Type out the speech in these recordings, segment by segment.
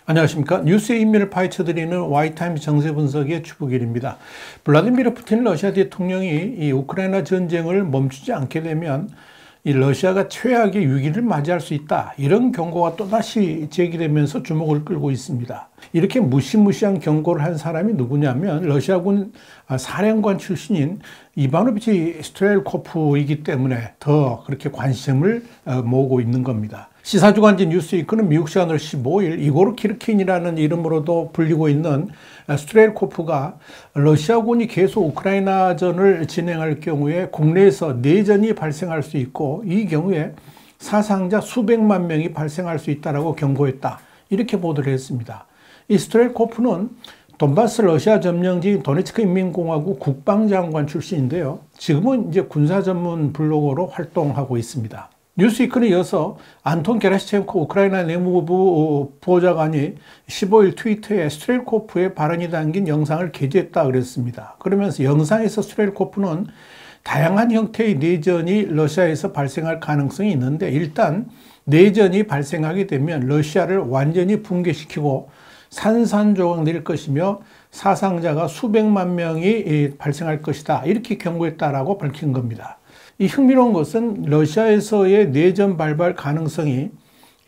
안녕하십니까. 뉴스의 인면을 파헤쳐드리는 와이타임즈 정세 분석의 주부길입니다. 블라디미르 푸틴 러시아 대통령이 이 우크라이나 전쟁을 멈추지 않게 되면 이 러시아가 최악의 위기를 맞이할 수 있다, 이런 경고가 또다시 제기되면서 주목을 끌고 있습니다. 이렇게 무시무시한 경고를 한 사람이 누구냐면 러시아군 사령관 출신인 이바노비치 스트렐코프이기 때문에 더 그렇게 관심을 모으고 있는 겁니다. 시사주간지 뉴스위크는 미국 시간으로 15일 이고르 키르킨이라는 이름으로도 불리고 있는 스트렐코프가 러시아군이 계속 우크라이나전을 진행할 경우에 국내에서 내전이 발생할 수 있고, 이 경우에 사상자 수백만 명이 발생할 수 있다고 경고했다, 이렇게 보도를 했습니다. 이 스트렐코프는 돈바스 러시아 점령지 도네츠크 인민공화국 국방장관 출신인데요. 지금은 이제 군사 전문 블로거로 활동하고 있습니다. 뉴스위크는 이어서 안톤 게라시첸코 우크라이나 내무부 보좌관이 15일 트위터에 스트렐코프의 발언이 담긴 영상을 게재했다 그랬습니다. 그러면서 영상에서 스트렐코프는 다양한 형태의 내전이 러시아에서 발생할 가능성이 있는데, 일단 내전이 발생하게 되면 러시아를 완전히 붕괴시키고 산산조각 낼 것이며 사상자가 수백만 명이 발생할 것이다, 이렇게 경고했다라고 밝힌 겁니다. 이 흥미로운 것은 러시아에서의 내전 발발 가능성이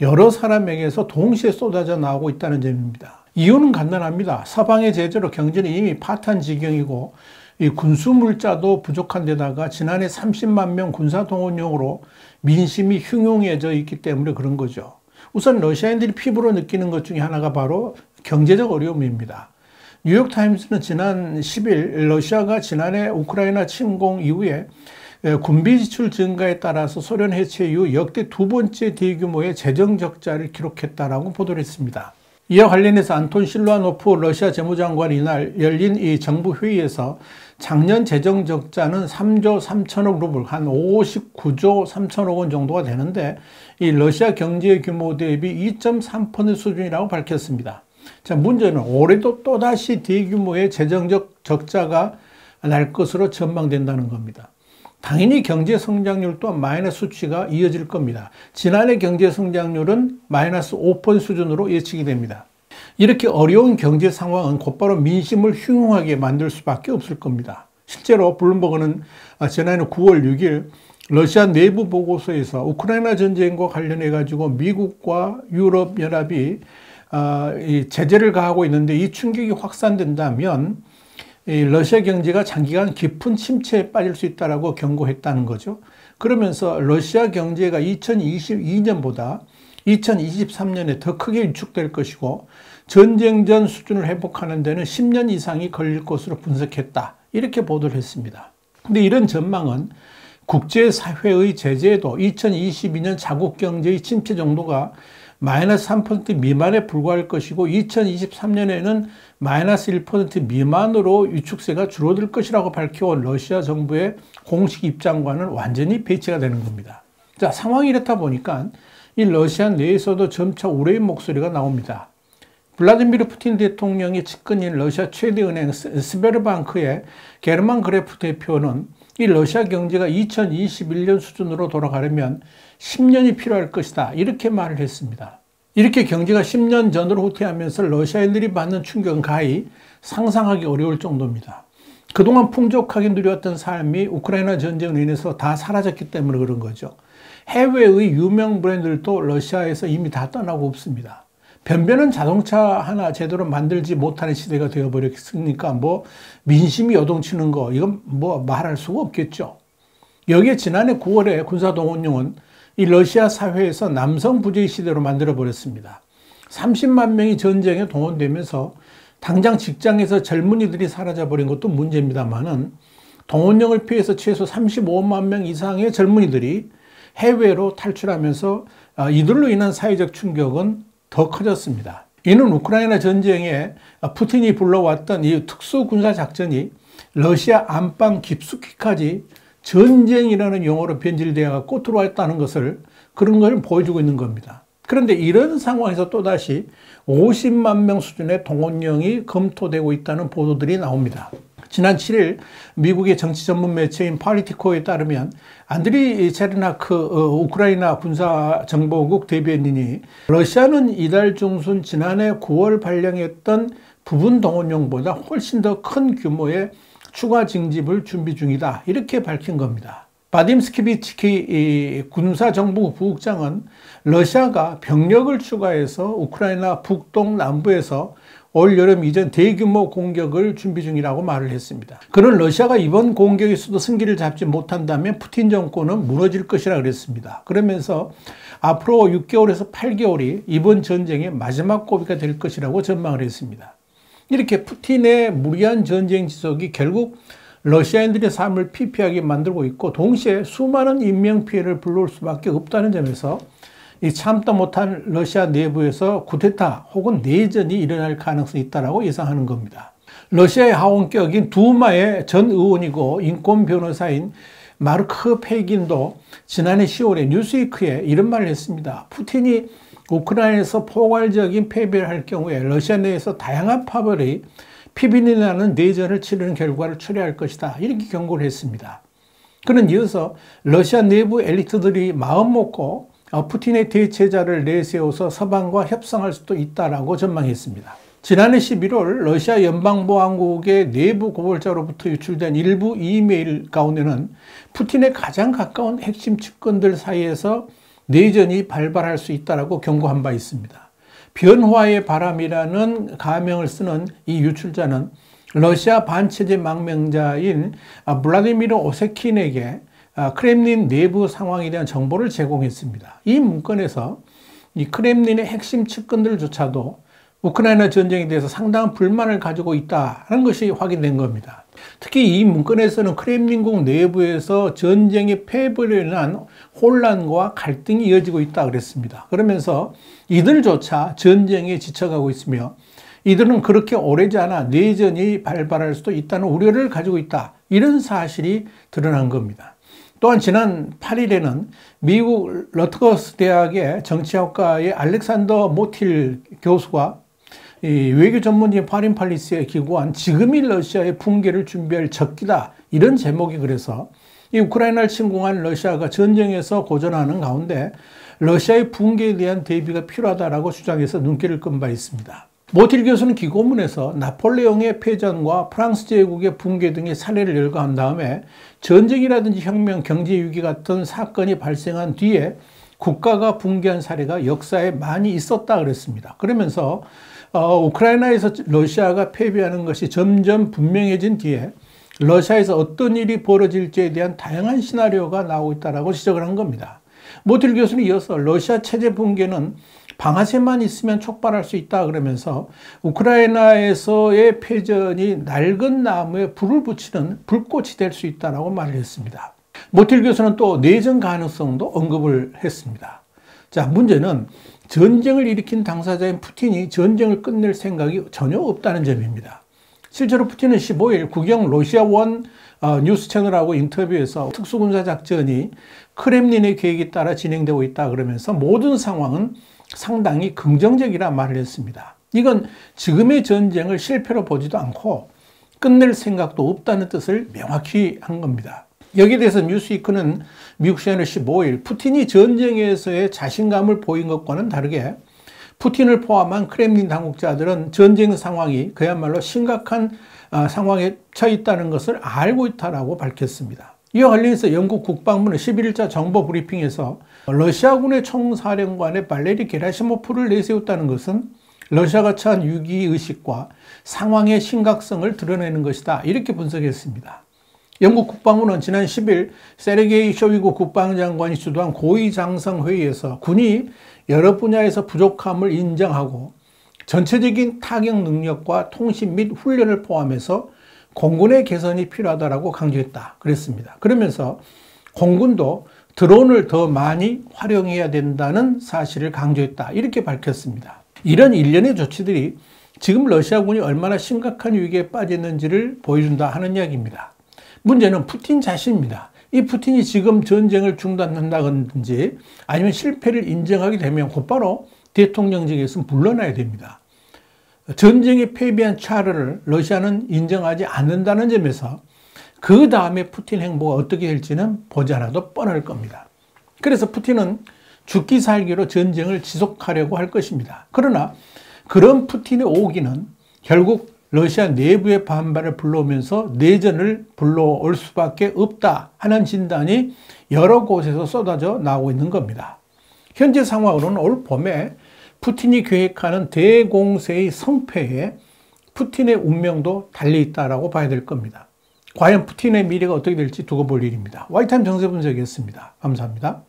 여러 사람에게서 동시에 쏟아져 나오고 있다는 점입니다. 이유는 간단합니다. 서방의 제재로 경제는 이미 파탄 지경이고 이 군수 물자도 부족한 데다가 지난해 30만 명 군사 동원령으로 민심이 흉흉해져 있기 때문에 그런 거죠. 우선 러시아인들이 피부로 느끼는 것 중에 하나가 바로 경제적 어려움입니다. 뉴욕타임스는 지난 10일 러시아가 지난해 우크라이나 침공 이후에 군비 지출 증가에 따라서 소련 해체 이후 역대 두 번째 대규모의 재정 적자를 기록했다라고 보도를 했습니다. 이와 관련해서 안톤 실루아노프 러시아 재무장관이 이날 열린 이 정부 회의에서 작년 재정 적자는 3조 3천억 루블, 한 59조 3천억 원 정도가 되는데, 이 러시아 경제 규모 대비 2.3% 수준이라고 밝혔습니다. 자, 문제는 올해도 또다시 대규모의 재정적 적자가 날 것으로 전망된다는 겁니다. 당연히 경제 성장률 또한 마이너스 수치가 이어질 겁니다. 지난해 경제 성장률은 마이너스 5% 수준으로 예측이 됩니다. 이렇게 어려운 경제 상황은 곧바로 민심을 흉흉하게 만들 수밖에 없을 겁니다. 실제로 블룸버그는 지난해 9월 6일 러시아 내부 보고서에서 우크라이나 전쟁과 관련해 가지고 미국과 유럽연합이 제재를 가하고 있는데, 이 충격이 확산된다면 러시아 경제가 장기간 깊은 침체에 빠질 수 있다고 경고했다는 거죠. 그러면서 러시아 경제가 2022년보다 2023년에 더 크게 위축될 것이고 전쟁 전 수준을 회복하는 데는 10년 이상이 걸릴 것으로 분석했다, 이렇게 보도를 했습니다. 근데 이런 전망은 국제사회의 제재에도 2022년 자국 경제의 침체 정도가 마이너스 3% 미만에 불과할 것이고 2023년에는 마이너스 1% 미만으로 위축세가 줄어들 것이라고 밝혀온 러시아 정부의 공식 입장과는 완전히 배치가 되는 겁니다. 자, 상황이 이렇다 보니까 이 러시아 내에서도 점차 우려의 목소리가 나옵니다. 블라디미르 푸틴 대통령의 측근인 러시아 최대 은행 스베르방크의 게르만 그레프 대표는 이 러시아 경제가 2021년 수준으로 돌아가려면 10년이 필요할 것이다, 이렇게 말을 했습니다. 이렇게 경제가 10년 전으로 후퇴하면서 러시아인들이 받는 충격은 가히 상상하기 어려울 정도입니다. 그동안 풍족하게 누렸던 삶이 우크라이나 전쟁으로 인해서 다 사라졌기 때문에 그런 거죠. 해외의 유명 브랜드들도 러시아에서 이미 다 떠나고 없습니다. 변변한 자동차 하나 제대로 만들지 못하는 시대가 되어버렸으니까 민심이 요동치는 거, 이건 말할 수가 없겠죠. 여기에 지난해 9월에 군사동원령은 이 러시아 사회에서 남성 부재의 시대로 만들어버렸습니다. 30만 명이 전쟁에 동원되면서 당장 직장에서 젊은이들이 사라져버린 것도 문제입니다만은, 동원령을 피해서 최소 35만 명 이상의 젊은이들이 해외로 탈출하면서 이들로 인한 사회적 충격은 더 커졌습니다. 이는 우크라이나 전쟁에 푸틴이 불러왔던 이 특수군사작전이 러시아 안방 깊숙이까지 전쟁이라는 용어로 변질되어 들어왔다는 것을, 그런 걸 보여주고 있는 겁니다. 그런데 이런 상황에서 또다시 50만 명 수준의 동원령이 검토되고 있다는 보도들이 나옵니다. 지난 7일 미국의 정치 전문 매체인 팔리티코에 따르면 안드리 체르나크 우크라이나 군사정보국 대변인이 러시아는 이달 중순 지난해 9월 발령했던 부분 동원령보다 훨씬 더 큰 규모의 추가 징집을 준비 중이다, 이렇게 밝힌 겁니다. 바딤 스키비츠키 군사정보국 부국장은 러시아가 병력을 추가해서 우크라이나 북동 남부에서 올 여름 이전 대규모 공격을 준비 중이라고 말을 했습니다. 그는 러시아가 이번 공격에서도 승기를 잡지 못한다면 푸틴 정권은 무너질 것이라 그랬습니다. 그러면서 앞으로 6개월에서 8개월이 이번 전쟁의 마지막 고비가 될 것이라고 전망을 했습니다. 이렇게 푸틴의 무리한 전쟁 지속이 결국 러시아인들의 삶을 피폐하게 만들고 있고 동시에 수많은 인명피해를 불러올 수밖에 없다는 점에서 이 참다 못한 러시아 내부에서 쿠데타 혹은 내전이 일어날 가능성이 있다고 예상하는 겁니다. 러시아의 하원격인 두마의 전 의원이고 인권 변호사인 마르크 페이긴도 지난해 10월에 뉴스위크에 이런 말을 했습니다. 푸틴이 우크라이나에서 포괄적인 패배를 할 경우에 러시아 내에서 다양한 파벌이 피빈이 나는 내전을 치르는 결과를 초래할 것이다, 이렇게 경고를 했습니다. 그는 이어서 러시아 내부 엘리트들이 마음 먹고 푸틴의 대체자를 내세워서 서방과 협상할 수도 있다라고 전망했습니다. 지난해 11월 러시아 연방보안국의 내부 고발자로부터 유출된 일부 이메일 가운데는 푸틴의 가장 가까운 핵심 측근들 사이에서 내전이 발발할 수 있다라고 경고한 바 있습니다. 변화의 바람이라는 가명을 쓰는 이 유출자는 러시아 반체제 망명자인 블라디미르 오세킨에게 크렘린 내부 상황에 대한 정보를 제공했습니다. 이 문건에서 이 크렘린의 핵심 측근들조차도 우크라이나 전쟁에 대해서 상당한 불만을 가지고 있다는 것이 확인된 겁니다. 특히 이 문건에서는 크렘린궁 내부에서 전쟁의 패배로 인한 혼란과 갈등이 이어지고 있다 그랬습니다. 그러면서 이들조차 전쟁에 지쳐가고 있으며 이들은 그렇게 오래지 않아 내전이 발발할 수도 있다는 우려를 가지고 있다, 이런 사실이 드러난 겁니다. 또한 지난 8일에는 미국 러트거스 대학의 정치학과의 알렉산더 모틸 교수가 외교 전문지인 파린 팔리스에 기고한 지금이 러시아의 붕괴를 준비할 적기다, 이런 제목이 그래서 이 우크라이나를 침공한 러시아가 전쟁에서 고전하는 가운데 러시아의 붕괴에 대한 대비가 필요하다라고 주장해서 눈길을 끈 바 있습니다. 모틸 교수는 기고문에서 나폴레옹의 패전과 프랑스 제국의 붕괴 등의 사례를 열거한 다음에 전쟁이라든지 혁명, 경제 위기 같은 사건이 발생한 뒤에 국가가 붕괴한 사례가 역사에 많이 있었다 그랬습니다. 그러면서 우크라이나에서 러시아가 패배하는 것이 점점 분명해진 뒤에 러시아에서 어떤 일이 벌어질지에 대한 다양한 시나리오가 나오고 있다고 지적을 한 겁니다. 모틸 교수는 이어서 러시아 체제 붕괴는 방아쇠만 있으면 촉발할 수 있다 그러면서 우크라이나에서의 패전이 낡은 나무에 불을 붙이는 불꽃이 될 수 있다고 말을 했습니다. 모틸 교수는 또 내전 가능성도 언급을 했습니다. 자, 문제는 전쟁을 일으킨 당사자인 푸틴이 전쟁을 끝낼 생각이 전혀 없다는 점입니다. 실제로 푸틴은 15일 국영 러시아원 뉴스 채널하고 인터뷰에서 특수군사작전이 크렘린의 계획에 따라 진행되고 있다 그러면서 모든 상황은 상당히 긍정적이라 말을 했습니다. 이건 지금의 전쟁을 실패로 보지도 않고 끝낼 생각도 없다는 뜻을 명확히 한 겁니다. 여기에 대해서 뉴스위크는 미국 시간으로 15일 푸틴이 전쟁에서의 자신감을 보인 것과는 다르게 푸틴을 포함한 크렘린 당국자들은 전쟁 상황이 그야말로 심각한 상황에 처해 있다는 것을 알고 있다고 밝혔습니다. 이와 관련해서 영국 국방부는 11일자 정보 브리핑에서 러시아군의 총사령관의 발레리 게라시모프를 내세웠다는 것은 러시아가 처한 위기의식과 상황의 심각성을 드러내는 것이다, 이렇게 분석했습니다. 영국 국방부는 지난 10일 세르게이 쇼이구 국방장관이 주도한 고위장성회의에서 군이 여러 분야에서 부족함을 인정하고 전체적인 타격 능력과 통신 및 훈련을 포함해서 공군의 개선이 필요하다고 강조했다 그랬습니다. 그러면서 공군도 드론을 더 많이 활용해야 된다는 사실을 강조했다, 이렇게 밝혔습니다. 이런 일련의 조치들이 지금 러시아군이 얼마나 심각한 위기에 빠졌는지를 보여준다 하는 이야기입니다. 문제는 푸틴 자신입니다. 이 푸틴이 지금 전쟁을 중단한다든지 아니면 실패를 인정하게 되면 곧바로 대통령직에서 물러나야 됩니다. 전쟁에 패배한 차르를 러시아는 인정하지 않는다는 점에서 그 다음에 푸틴 행보가 어떻게 될지는 보지 않아도 뻔할 겁니다. 그래서 푸틴은 죽기 살기로 전쟁을 지속하려고 할 것입니다. 그러나 그런 푸틴의 오기는 결국 러시아 내부의 반발을 불러오면서 내전을 불러올 수밖에 없다 하는 진단이 여러 곳에서 쏟아져 나오고 있는 겁니다. 현재 상황으로는 올 봄에 푸틴이 계획하는 대공세의 성패에 푸틴의 운명도 달려있다라고 봐야 될 겁니다. 과연 푸틴의 미래가 어떻게 될지 두고 볼 일입니다. 와이타임 정세 분석이었습니다. 감사합니다.